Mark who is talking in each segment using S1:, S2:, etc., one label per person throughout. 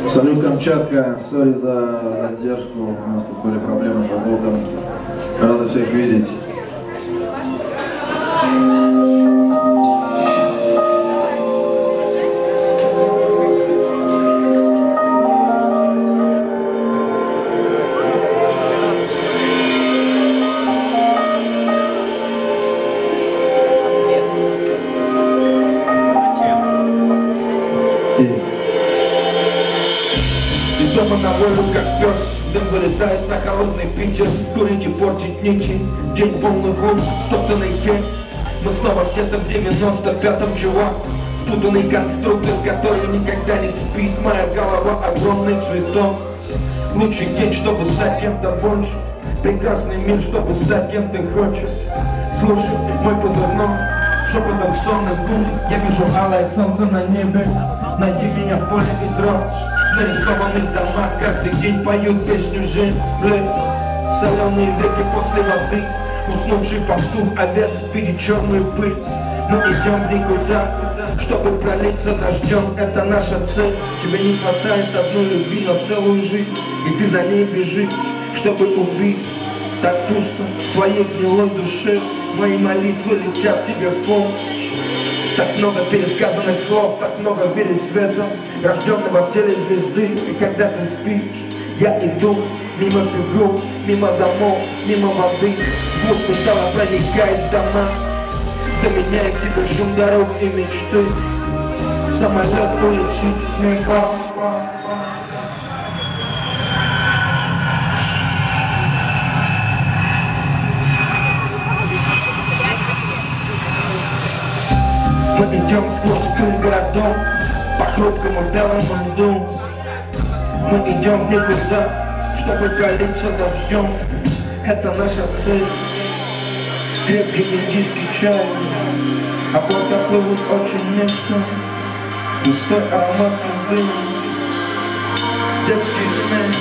S1: Салют, Камчатка, сори за задержку, у нас тут были проблемы со звуком, рада всех видеть.
S2: На волю, как пес, дым вылетает на холодный Питер. Курить и портить ничей, день полный гул, стоптанный день. Мы снова где-то в 95-м, чувак. Спутанный конструктор, который никогда не спит. Моя голова огромный цветок. Лучший день, чтобы стать кем-то больше. Прекрасный мир, чтобы стать кем ты хочешь. Слушай, мой позывной, шепотом в сонный гул. Я вижу алое солнце на небе. Найди меня в поле из роз. В нарисованных домах каждый день поют песню земли. Соленые реки после воды. Уснувший пастух овец видит черную пыль. Мы идем в никуда, чтобы пролиться дождем. Это наша цель. Тебе не хватает одной любви на целую жизнь. И ты за ней бежишь, чтобы убить. Так пусто в твоей гнилой душе. Мои молитвы летят тебе в помощь. Так много пересказанных слов, так много в мире света, рожденного в теле звезды. И когда ты спишь, я иду мимо фигур, мимо домов, мимо воды. Звук металла проникает в дома, заменяет тебе шум дорог и мечты. Самолет улетит мимо. Мы идем сквозь дым городом, по хрупкому белому льду. Мы идем в никуда, чтобы пролиться дождем. Это наша цель. Крепкий индийский чай, облака плывут очень низко. Густой ароматный дым, детский смех,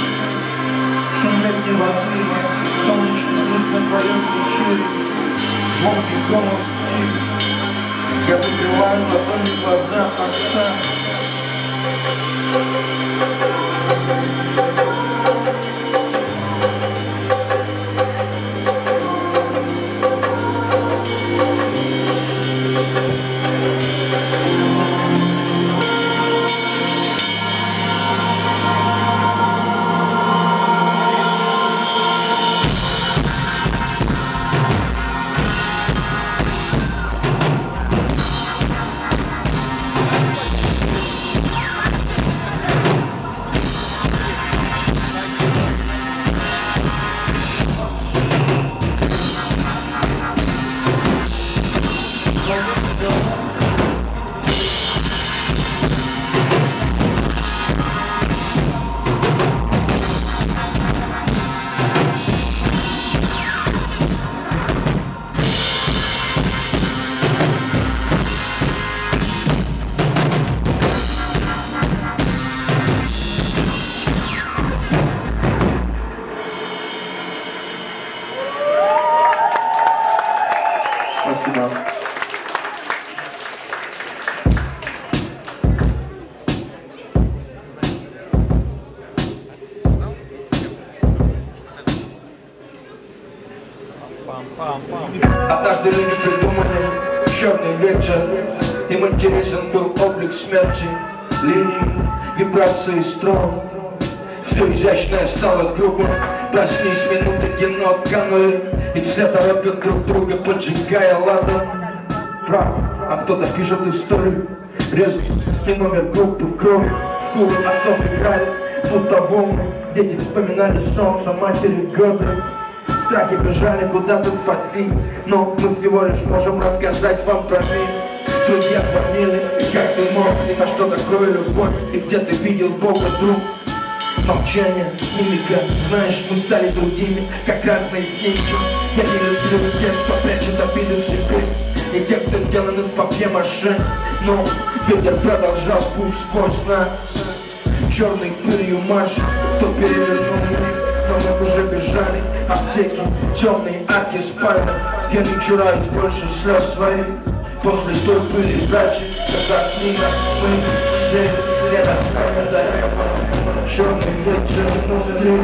S2: шум летней воды, солнечный луч на твоем плече, звонкий голос птиц. Я закрываю ладони глаза отца.
S1: Спасибо.
S2: Однажды люди придумали черный вечер. Им интересен был облик смерти, линии, вибрации струн. Все изящное стало грубым. Проснись, минуты кино канули, и все торопят друг друга, поджигая ладом. Прав, а кто-то пишет историю, режет и номер группы крови. В клубе отцов играли, будто волны. Дети вспоминали солнце, матери годы. В страхе бежали куда-то спаси, но мы всего лишь можем рассказать вам про мир. Друзья звонили, как ты мог, и на что такое любовь, и где ты видел Бога, друг. Молчание, мимика, знаешь, мы стали другими, как разные снимки. Я не люблю тех, кто прячет обиды в себе, и тех, кто сделан из папье-маше. Но ветер продолжал путь сквозь нас. Черный пылью Маши, кто перевернул мир, но мы уже бежали. Аптеки, темные арки спальни. Я не чураюсь больше слез своих. После той пыли прачи, когда книга мы все лето станет до неба. Черный вечер внутри,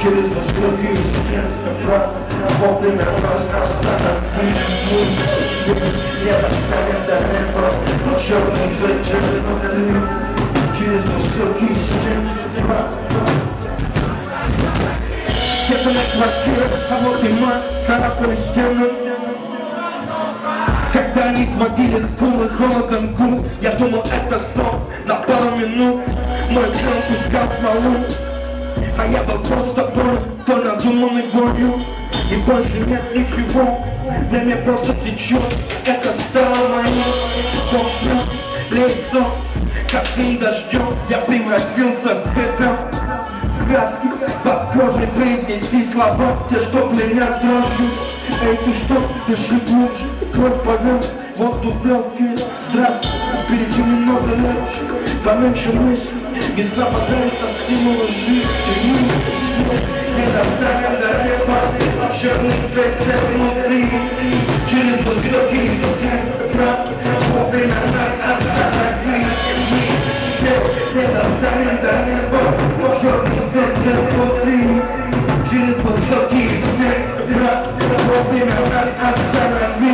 S2: через высокие стены, во время нас остановили. Мы все лето станет до неба. Черный вечер внутри, через высокие стены. Где-то на квартире, а вот и мать царапали стену. Когда они сводили скулы холодом губ, я думал, это сон на пару минут. Мой член пускал смолу, а я был просто болен, то надуманной болью. И больше нет ничего, время просто течет. Это стало моим боксом, лесом, косым дождем. Я превратился в пепел. Связки под кожей произнести слова, те, что пленят дрожью. Эй, ты что? Дыши глубже, кровь повел, воздух в легкие. Здравствуй, впереди немного легче, поменьше мыслей. Весна подарит нам стимулы жить. И мы все не достанем до неба. Черный цвет внутри, через высокие стены. Вот и на нас остановили. Мы все не достанем до неба. Черный цвет внутри, через высокие стены. Вот и на нас остановили.